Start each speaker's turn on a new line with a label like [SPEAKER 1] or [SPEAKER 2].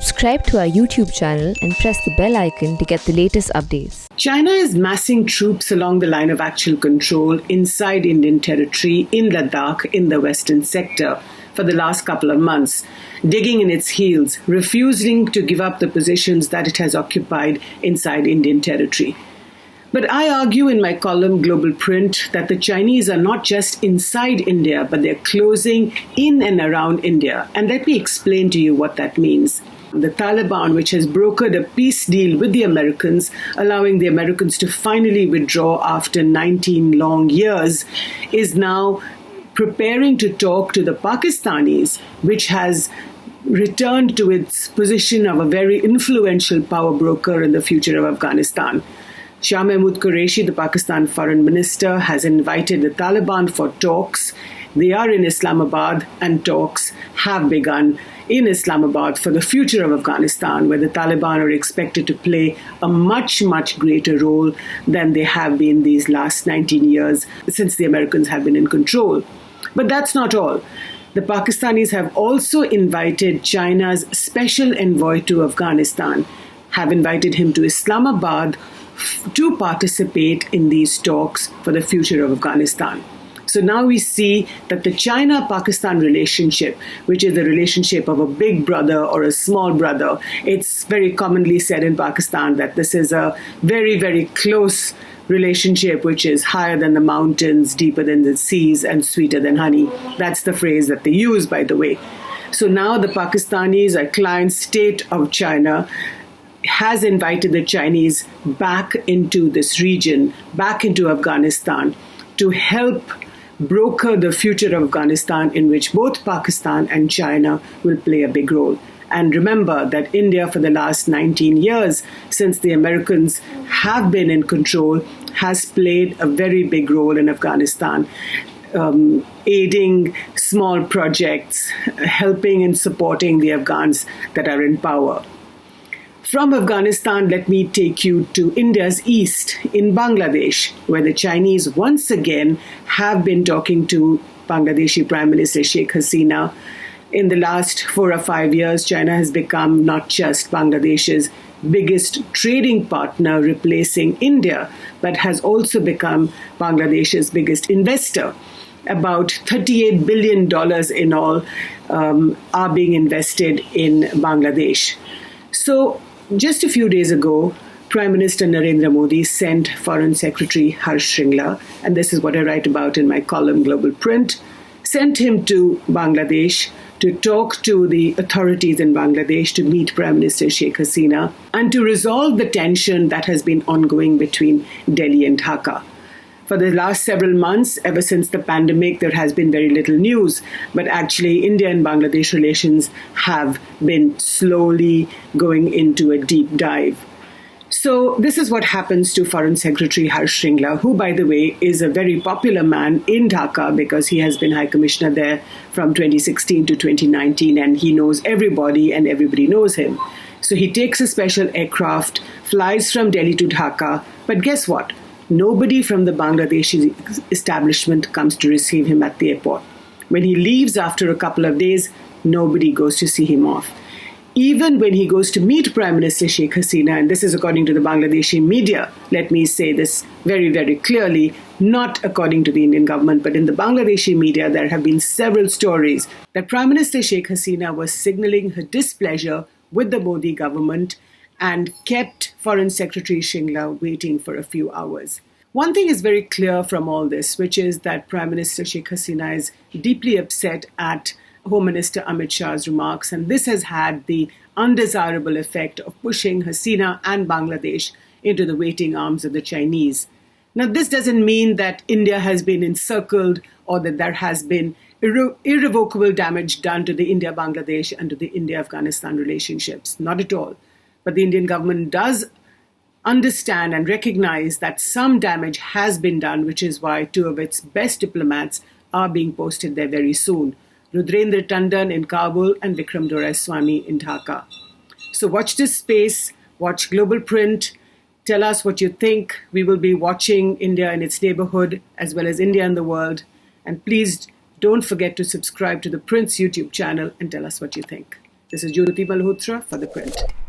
[SPEAKER 1] Subscribe to our YouTube channel and press the bell icon to get the latest updates.
[SPEAKER 2] China is massing troops along the line of actual control inside Indian territory in Ladakh in the western sector for the last couple of months, digging in its heels, refusing to give up the positions that it has occupied inside Indian territory. But I argue in my column Global Print that the Chinese are not just inside India, but they're closing in and around India. And let me explain to you what that means. The Taliban, which has brokered a peace deal with the Americans, allowing the Americans to finally withdraw after 19 long years, is now preparing to talk to the Pakistanis, which has returned to its position of a very influential power broker in the future of Afghanistan. HM Amit Qureshi, the Pakistan foreign minister, has invited the Taliban for talks. They are in Islamabad and talks have begun in Islamabad for the future of Afghanistan, where the Taliban are expected to play a much, much greater role than they have been these last 19 years since the Americans have been in control. But that's not all. The Pakistanis have also invited China's special envoy to Afghanistan, have invited him to Islamabad to participate in these talks for the future of Afghanistan. So now we see that the China-Pakistan relationship, which is the relationship of a big brother or a small brother, it's very commonly said in Pakistan that this is a very, very close relationship which is higher than the mountains, deeper than the seas, and sweeter than honey. That's the phrase that they use, by the way. So now the Pakistanis, a client state of China, has invited the Chinese back into this region, back into Afghanistan, to help broker the future of Afghanistan, in which both Pakistan and China will play a big role. And remember that India, for the last 19 years, since the Americans have been in control, has played a very big role in Afghanistan, aiding small projects, helping and supporting the Afghans that are in power. From Afghanistan, let me take you to India's east, in Bangladesh, where the Chinese once again have been talking to Bangladeshi Prime Minister Sheikh Hasina. In the last 4 or 5 years, China has become not just Bangladesh's biggest trading partner, replacing India, but has also become Bangladesh's biggest investor. About $38 billion in all are being invested in Bangladesh. So, just a few days ago, Prime Minister Narendra Modi sent Foreign Secretary Harsh Shringla, and this is what I write about in my column Global Print, sent him to Bangladesh to talk to the authorities in Bangladesh, to meet Prime Minister Sheikh Hasina, and to resolve the tension that has been ongoing between Delhi and Dhaka. For the last several months, ever since the pandemic, there has been very little news. But actually, India and Bangladesh relations have been slowly going into a deep dive. So this is what happens to Foreign Secretary Harsh Shringla, who, by the way, is a very popular man in Dhaka because he has been High Commissioner there from 2016 to 2019, and he knows everybody and everybody knows him. So he takes a special aircraft, flies from Delhi to Dhaka, but guess what? Nobody from the Bangladeshi establishment comes to receive him at the airport. When he leaves after a couple of days, nobody goes to see him off. Even when he goes to meet Prime Minister Sheikh Hasina, and this is according to the Bangladeshi media, let me say this very, very clearly, not according to the Indian government, but in the Bangladeshi media, there have been several stories that Prime Minister Sheikh Hasina was signaling her displeasure with the Modi government and kept Foreign Secretary Shringla waiting for a few hours. One thing is very clear from all this, which is that Prime Minister Sheikh Hasina is deeply upset at Home Minister Amit Shah's remarks, and this has had the undesirable effect of pushing Hasina and Bangladesh into the waiting arms of the Chinese. Now, this doesn't mean that India has been encircled or that there has been irrevocable damage done to the India-Bangladesh and to the India-Afghanistan relationships. Not at all. But the Indian government does understand and recognize that some damage has been done, which is why 2 of its best diplomats are being posted there very soon. Rudrendra Tandon in Kabul and Vikram Doraiswamy in Dhaka. So watch this space, watch Global Print, tell us what you think. We will be watching India in its neighborhood as well as India in the world. And please don't forget to subscribe to the Print's YouTube channel and tell us what you think. This is Jyoti Malhotra for ThePrint.